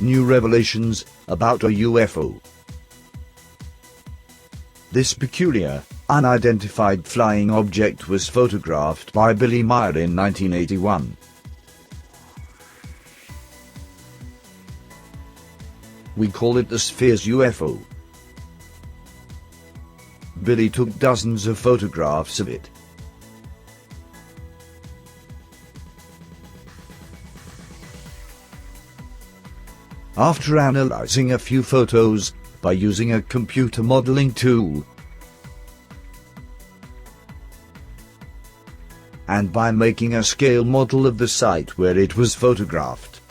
new revelations about a UFO. This peculiar, unidentified flying object was photographed by Billy Meyer in 1981. We call it the Spheres UFO. Billy took dozens of photographs of it. After analyzing a few photos, by using a computer modeling tool, and by making a scale model of the site where it was photographed,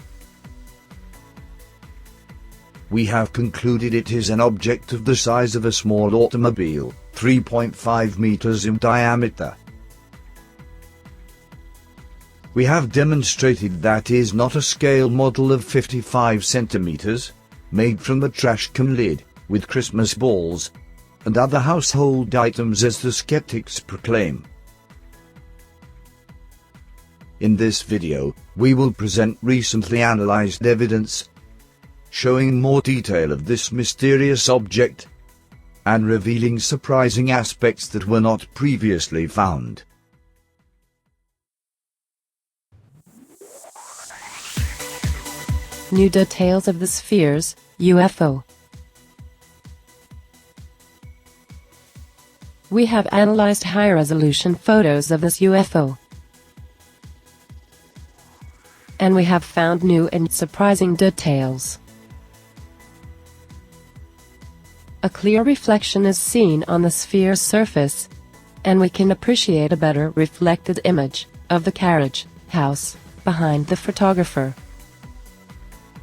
we have concluded it is an object of the size of a small automobile, 3.5 meters in diameter. We have demonstrated that is not a scale model of 55 centimeters, made from the trash can lid, with Christmas balls and other household items as the skeptics proclaim. In this video, we will present recently analyzed evidence showing more detail of this mysterious object and revealing surprising aspects that were not previously found. New details of the Spheres UFO. We have analyzed high-resolution photos of this UFO, and we have found new and surprising details. A clear reflection is seen on the sphere's surface, and we can appreciate a better reflected image of the carriage house behind the photographer.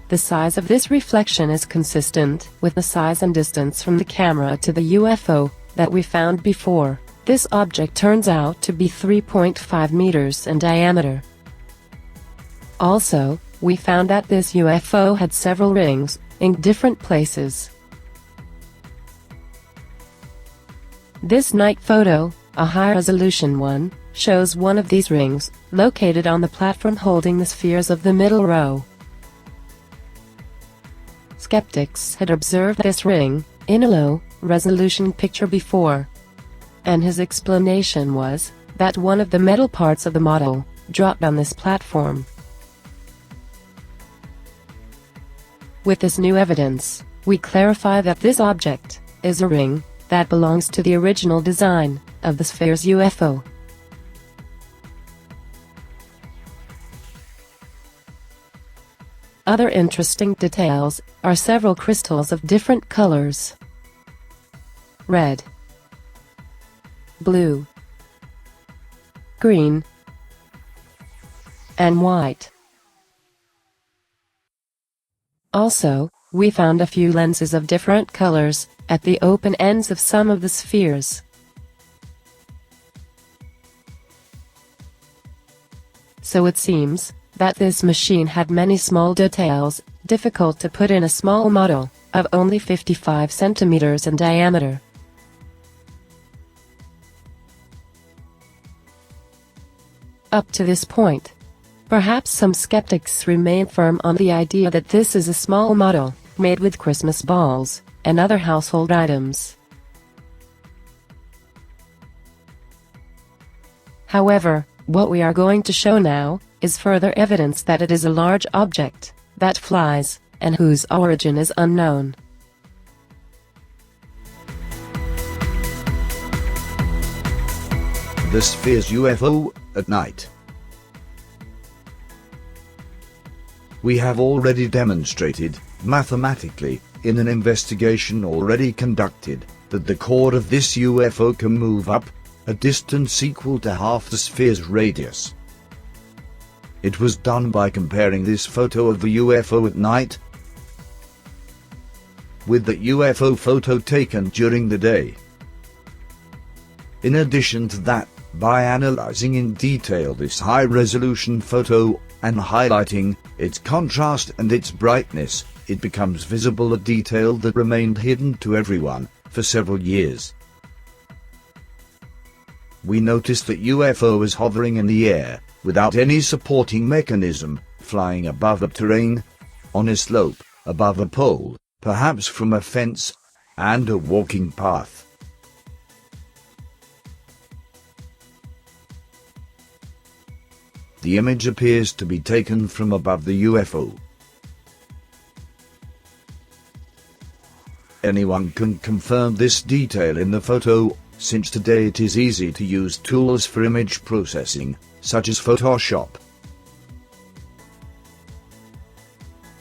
The size of this reflection is consistent with the size and distance from the camera to the UFO that we found before. This object turns out to be 3.5 meters in diameter. Also, we found that this UFO had several rings in different places. This night photo, a high-resolution one, shows one of these rings located on the platform holding the spheres of the middle row. Skeptics had observed this ring in a low-resolution picture before, and his explanation was that one of the metal parts of the model dropped on this platform. With this new evidence, we clarify that this object is a ring that belongs to the original design of the Spheres UFO. Other interesting details are several crystals of different colors: red, blue, green, and white. Also, we found a few lenses of different colors at the open ends of some of the spheres. So it seems that this machine had many small details, difficult to put in a small model of only 55 centimeters in diameter. Up to this point, perhaps some skeptics remain firm on the idea that this is a small model made with Christmas balls and other household items. However, what we are going to show now is further evidence that it is a large object that flies and whose origin is unknown. The Spheres UFO at night. We have already demonstrated, mathematically, in an investigation already conducted, that the core of this UFO can move up a distance equal to half the sphere's radius. It was done by comparing this photo of the UFO at night with the UFO photo taken during the day. In addition to that, by analyzing in detail this high-resolution photo and highlighting its contrast and its brightness, it becomes visible a detail that remained hidden to everyone for several years. We noticed that UFO is hovering in the air, without any supporting mechanism, flying above the terrain, on a slope, above a pole, perhaps from a fence, and a walking path. The image appears to be taken from above the UFO. Anyone can confirm this detail in the photo, since today it is easy to use tools for image processing, such as Photoshop.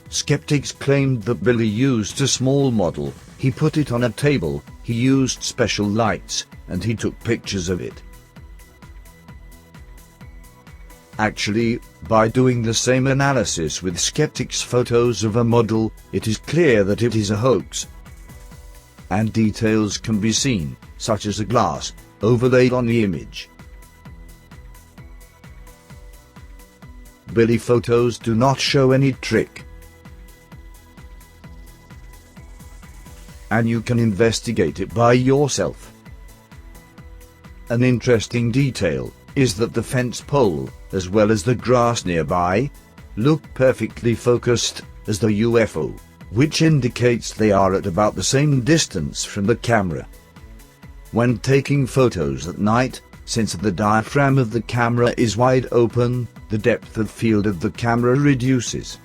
Skeptics claimed that Billy used a small model, he put it on a table, he used special lights, and he took pictures of it. Actually, by doing the same analysis with skeptics' photos of a model, it is clear that it is a hoax. And details can be seen, such as a glass, overlaid on the image. Billy photos do not show any trick. And you can investigate it by yourself. An interesting detail is that the fence pole, as well as the grass nearby, look perfectly focused as the UFO, which indicates they are at about the same distance from the camera. When taking photos at night, since the diaphragm of the camera is wide open, the depth of field of the camera reduces.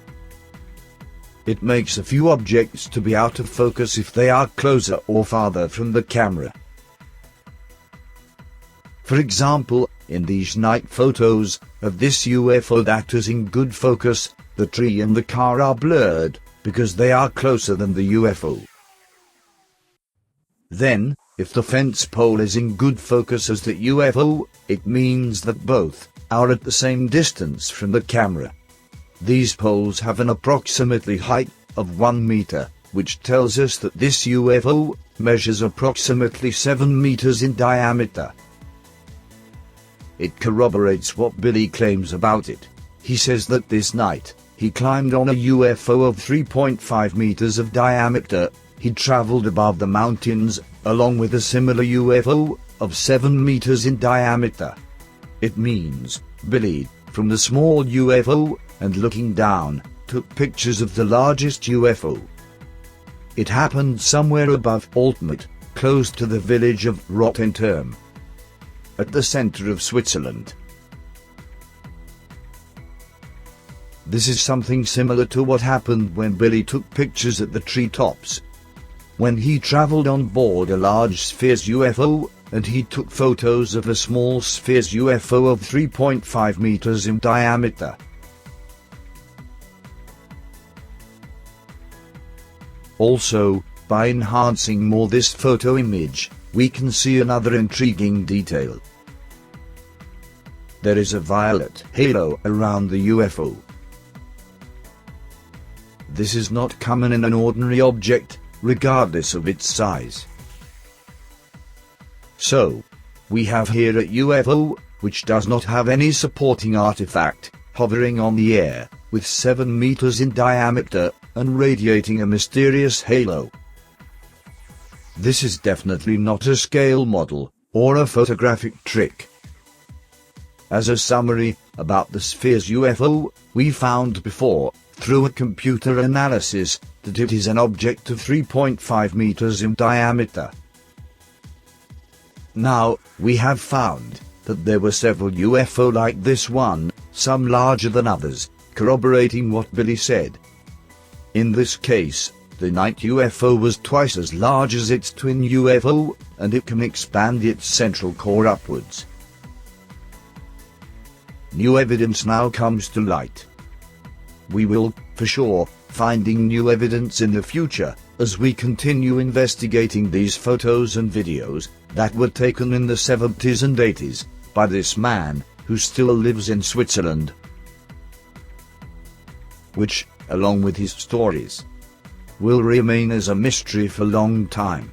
It makes a few objects to be out of focus if they are closer or farther from the camera. For example, in these night photos of this UFO that is in good focus, the tree and the car are blurred, because they are closer than the UFO. Then, if the fence pole is in good focus as the UFO, it means that both are at the same distance from the camera. These poles have an approximately height of 1 meter, which tells us that this UFO measures approximately 7 meters in diameter. It corroborates what Billy claims about it. He says that this night, he climbed on a UFO of 3.5 meters of diameter. He traveled above the mountains, along with a similar UFO of 7 meters in diameter. It means Billy, from the small UFO, and looking down, took pictures of the largest UFO. It happened somewhere above Altmark, close to the village of Rottenturm, at the center of Switzerland. This is something similar to what happened when Billy took pictures at the treetops. When he traveled on board a large spheres UFO, and he took photos of a small spheres UFO of 3.5 meters in diameter. Also, by enhancing more this photo image, we can see another intriguing detail. There is a violet halo around the UFO. This is not common in an ordinary object, regardless of its size. So, we have here a UFO, which does not have any supporting artifact, hovering on the air, with 7 meters in diameter, and radiating a mysterious halo. This is definitely not a scale model, or a photographic trick. As a summary about the spheres UFO, we found before, through a computer analysis, that it is an object of 3.5 meters in diameter. Now, we have found that there were several UFO like this one, some larger than others, corroborating what Billy said. In this case, the night UFO was twice as large as its twin UFO, and it can expand its central core upwards. New evidence now comes to light. We will, for sure, finding new evidence in the future, as we continue investigating these photos and videos that were taken in the 70s and 80s by this man who still lives in Switzerland, which, along with his stories, will remain as a mystery for a long time.